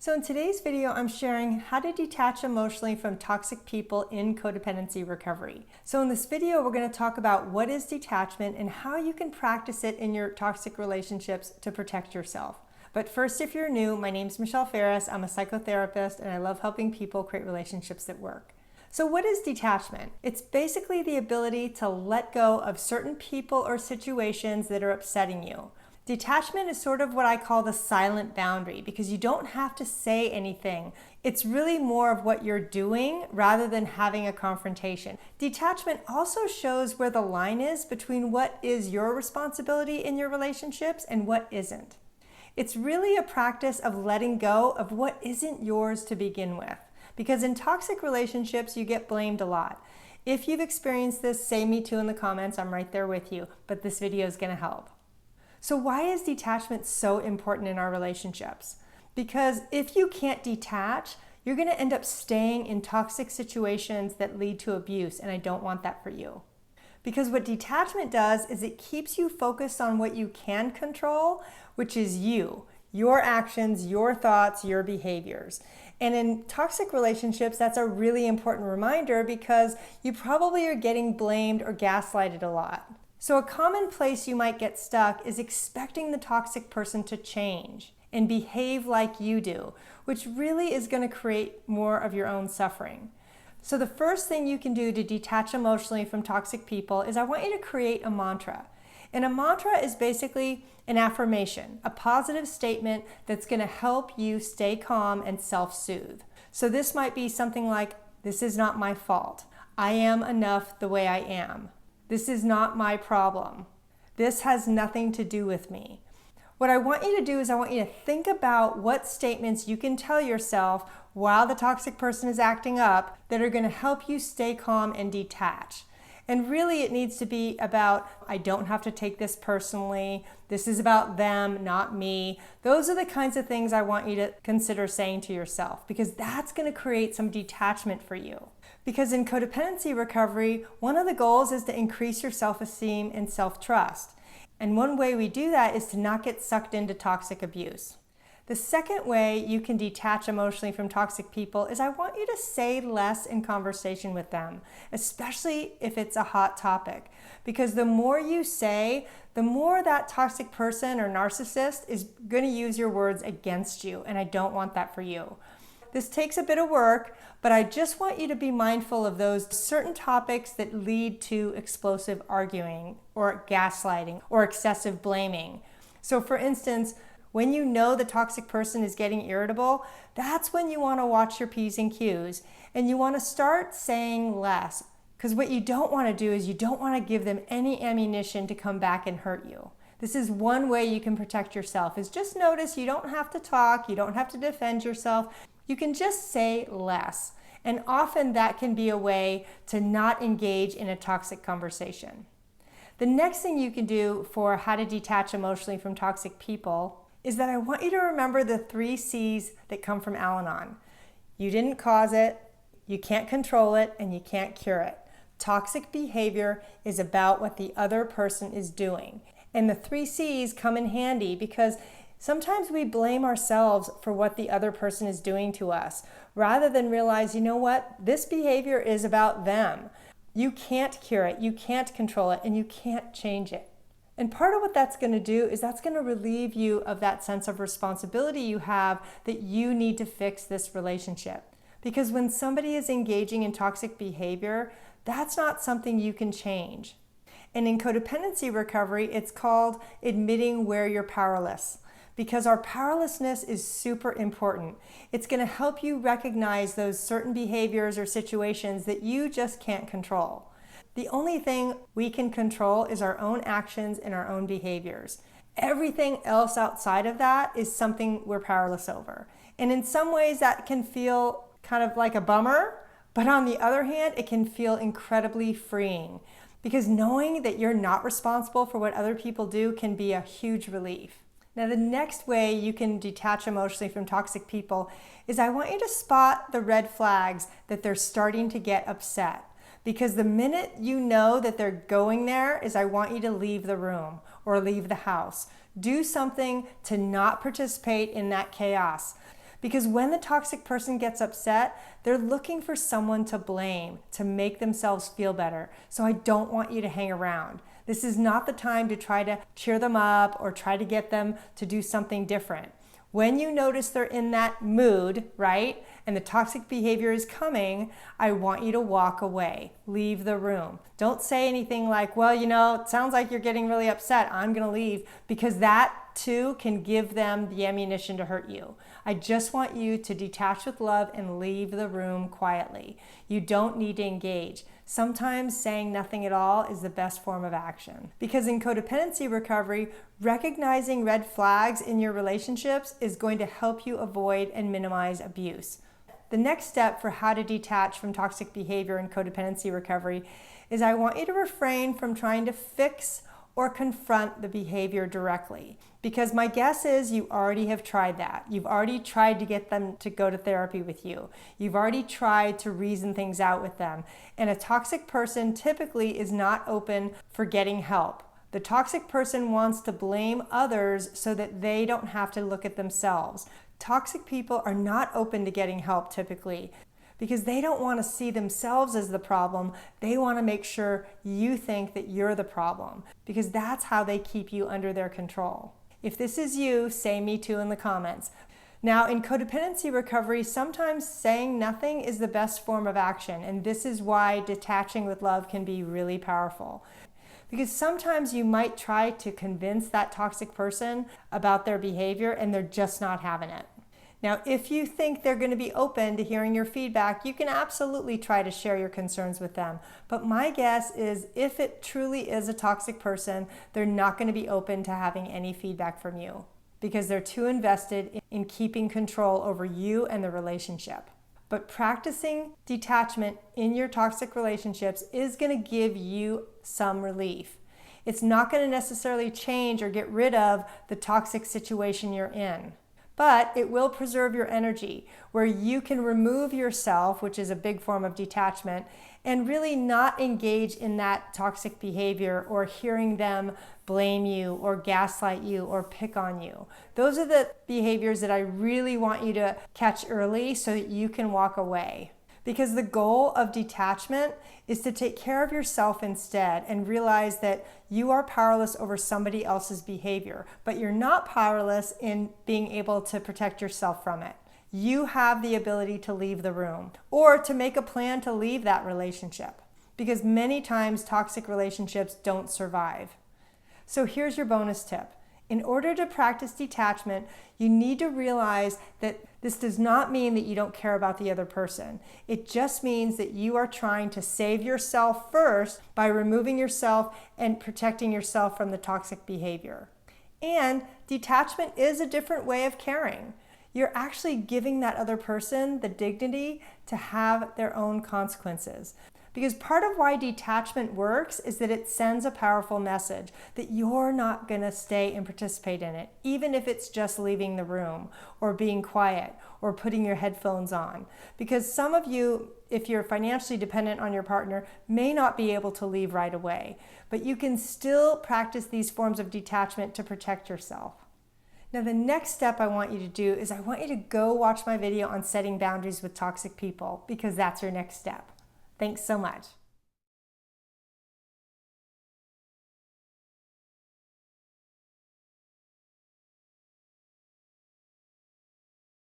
So in today's video, I'm sharing how to detach emotionally from toxic people in codependency recovery. So in this video, we're going to talk about what is detachment and how you can practice it in your toxic relationships to protect yourself. But first, if you're new, my name's Michelle Ferris. I'm a psychotherapist and I love helping people create relationships that work. So what is detachment? It's basically the ability to let go of certain people or situations that are upsetting you. Detachment is sort of what I call the silent boundary because you don't have to say anything. It's really more of what you're doing rather than having a confrontation. Detachment also shows where the line is between what is your responsibility in your relationships and what isn't. It's really a practice of letting go of what isn't yours to begin with. Because in toxic relationships, you get blamed a lot. If you've experienced this, say me too in the comments. I'm right there with you, but this video is going to help. So why is detachment so important in our relationships? Because if you can't detach, you're going to end up staying in toxic situations that lead to abuse, and I don't want that for you. Because what detachment does is it keeps you focused on what you can control, which is you, your actions, your thoughts, your behaviors. And in toxic relationships, that's a really important reminder because you probably are getting blamed or gaslighted a lot. So a common place you might get stuck is expecting the toxic person to change and behave like you do, which really is going to create more of your own suffering. So the first thing you can do to detach emotionally from toxic people is I want you to create a mantra. And a mantra is basically an affirmation, a positive statement that's going to help you stay calm and self-soothe. So this might be something like, this is not my fault. I am enough the way I am. This is not my problem. This has nothing to do with me. What I want you to do is I want you to think about what statements you can tell yourself while the toxic person is acting up that are going to help you stay calm and detach. And really it needs to be about, I don't have to take this personally. This is about them, not me. Those are the kinds of things I want you to consider saying to yourself because that's going to create some detachment for you. Because in codependency recovery, one of the goals is to increase your self-esteem and self-trust. And one way we do that is to not get sucked into toxic abuse. The second way you can detach emotionally from toxic people is I want you to say less in conversation with them, especially if it's a hot topic. Because the more you say, the more that toxic person or narcissist is going to use your words against you, and I don't want that for you. This takes a bit of work, but I just want you to be mindful of those certain topics that lead to explosive arguing or gaslighting or excessive blaming. So for instance, when you know the toxic person is getting irritable, that's when you want to watch your P's and Q's and you want to start saying less. Because what you don't want to do is you don't want to give them any ammunition to come back and hurt you. This is one way you can protect yourself, is just notice you don't have to talk, you don't have to defend yourself. You can just say less. And often that can be a way to not engage in a toxic conversation. The next thing you can do for how to detach emotionally from toxic people is that I want you to remember the 3 C's that come from Al-Anon. You didn't cause it, you can't control it, and you can't cure it. Toxic behavior is about what the other person is doing. And the 3 C's come in handy because sometimes we blame ourselves for what the other person is doing to us, rather than realize, you know what, this behavior is about them. You can't cure it, you can't control it, and you can't change it. And part of what that's going to do is that's going to relieve you of that sense of responsibility you have that you need to fix this relationship. Because when somebody is engaging in toxic behavior, that's not something you can change. And in codependency recovery, it's called admitting where you're powerless. Because our powerlessness is super important. It's going to help you recognize those certain behaviors or situations that you just can't control. The only thing we can control is our own actions and our own behaviors. Everything else outside of that is something we're powerless over. And in some ways that can feel kind of like a bummer, but on the other hand, it can feel incredibly freeing. Because knowing that you're not responsible for what other people do can be a huge relief. Now, the next way you can detach emotionally from toxic people is I want you to spot the red flags that they're starting to get upset. Because the minute you know that they're going there is I want you to leave the room or leave the house. Do something to not participate in that chaos. Because when the toxic person gets upset, they're looking for someone to blame, to make themselves feel better. So I don't want you to hang around. This is not the time to try to cheer them up or try to get them to do something different. When you notice they're in that mood, right, and the toxic behavior is coming, I want you to walk away, leave the room. Don't say anything like, well, it sounds like you're getting really upset, I'm gonna leave, because that too can give them the ammunition to hurt you. I just want you to detach with love and leave the room quietly. You don't need to engage. Sometimes saying nothing at all is the best form of action. Because in codependency recovery, recognizing red flags in your relationships is going to help you avoid and minimize abuse. The next step for how to detach from toxic behavior in codependency recovery is I want you to refrain from trying to fix or confront the behavior directly. Because my guess is you already have tried that. You've already tried to get them to go to therapy with you. You've already tried to reason things out with them. And a toxic person typically is not open for getting help. The toxic person wants to blame others so that they don't have to look at themselves. Toxic people are not open to getting help typically, because they don't want to see themselves as the problem. They want to make sure you think that you're the problem, because that's how they keep you under their control. If this is you, say me too in the comments. Now, in codependency recovery, sometimes saying nothing is the best form of action, and this is why detaching with love can be really powerful. Because sometimes you might try to convince that toxic person about their behavior and they're just not having it. Now, if you think they're going to be open to hearing your feedback, you can absolutely try to share your concerns with them. But my guess is if it truly is a toxic person, they're not going to be open to having any feedback from you because they're too invested in keeping control over you and the relationship. But practicing detachment in your toxic relationships is going to give you some relief. It's not going to necessarily change or get rid of the toxic situation you're in. But it will preserve your energy where you can remove yourself, which is a big form of detachment, and really not engage in that toxic behavior or hearing them blame you or gaslight you or pick on you. Those are the behaviors that I really want you to catch early so that you can walk away. Because the goal of detachment is to take care of yourself instead and realize that you are powerless over somebody else's behavior, but you're not powerless in being able to protect yourself from it. You have the ability to leave the room or to make a plan to leave that relationship, because many times toxic relationships don't survive. So here's your bonus tip. In order to practice detachment, you need to realize that this does not mean that you don't care about the other person. It just means that you are trying to save yourself first by removing yourself and protecting yourself from the toxic behavior. And detachment is a different way of caring. You're actually giving that other person the dignity to have their own consequences. Because part of why detachment works is that it sends a powerful message that you're not going to stay and participate in it, even if it's just leaving the room or being quiet or putting your headphones on. Because some of you, if you're financially dependent on your partner, may not be able to leave right away, but you can still practice these forms of detachment to protect yourself. Now, the next step I want you to do is I want you to go watch my video on setting boundaries with toxic people, because that's your next step. Thanks so much.